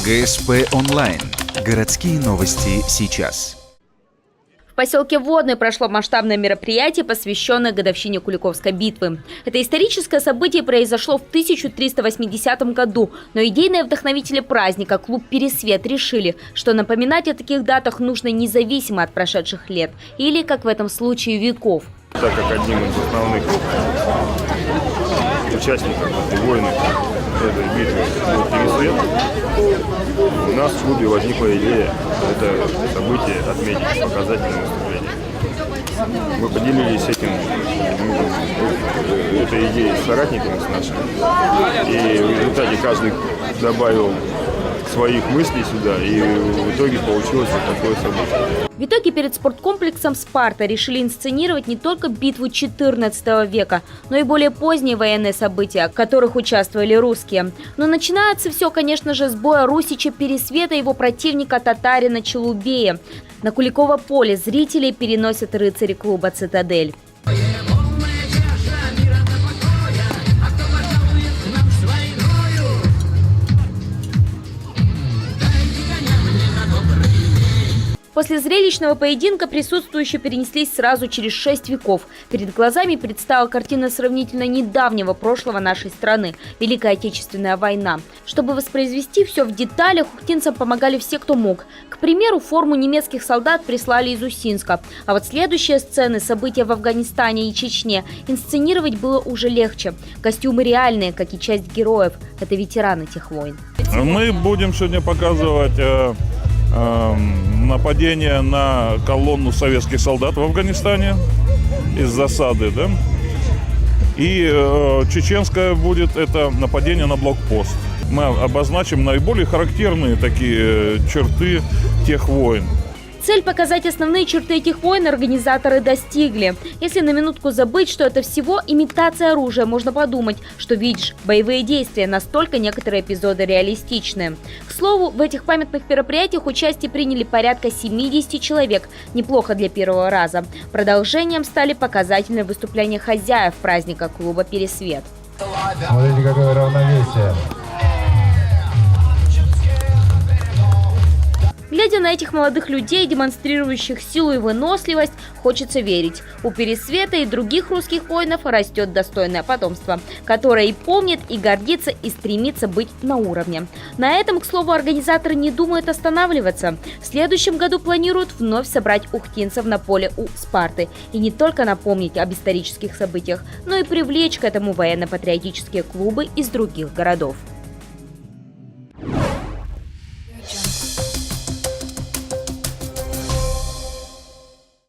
ГСП онлайн. Городские новости сейчас. В поселке Водный прошло масштабное мероприятие, посвященное годовщине Куликовской битвы. Это историческое событие произошло в 1380 году, но идейные вдохновители праздника клуб «Пересвет» решили, что напоминать о таких датах нужно независимо от прошедших лет или, как в этом случае, веков. Так как одним из основных участников и воинов этой битвы был Пересвет, у нас в клубе возникла идея это событие отметить показательным выступлением. Мы поделились этой идеей с соратниками с нашими, и в результате каждый добавил своих мыслей сюда, и в итоге получилось вот такое событие. В итоге перед спорткомплексом «Спарта» решили инсценировать не только битву XIV века, но и более поздние военные события, в которых участвовали русские. Но начинается все, конечно же, с боя Русича Пересвета и его противника татарина Челубея. На Куликово поле зрителей переносят рыцари клуба «Цитадель». После зрелищного поединка присутствующие перенеслись сразу через 6 веков. Перед глазами предстала картина сравнительно недавнего прошлого нашей страны – Великая Отечественная война. Чтобы воспроизвести все в деталях, ухтинцам помогали все, кто мог. К примеру, форму немецких солдат прислали из Усинска. А вот следующие сцены, события в Афганистане и Чечне, инсценировать было уже легче. Костюмы реальные, как и часть героев. Это ветераны тех войн. Мы будем сегодня показывать нападение на колонну советских солдат в Афганистане из засады, да? И чеченское будет это нападение на блокпост. Мы обозначим наиболее характерные такие черты тех войн. Цель показать основные черты этих войн организаторы достигли. Если на минутку забыть, что это всего имитация оружия, можно подумать, что видишь боевые действия, настолько некоторые эпизоды реалистичны. К слову, в этих памятных мероприятиях участие приняли порядка 70 человек. Неплохо для первого раза. Продолжением стали показательные выступления хозяев праздника клуба «Пересвет». Смотрите, какое равновесие. Глядя на этих молодых людей, демонстрирующих силу и выносливость, хочется верить. У Пересвета и других русских воинов растет достойное потомство, которое и помнит, и гордится, и стремится быть на уровне. На этом, к слову, организаторы не думают останавливаться. В следующем году планируют вновь собрать ухтинцев на поле у «Спарты». И не только напомнить об исторических событиях, но и привлечь к этому военно-патриотические клубы из других городов.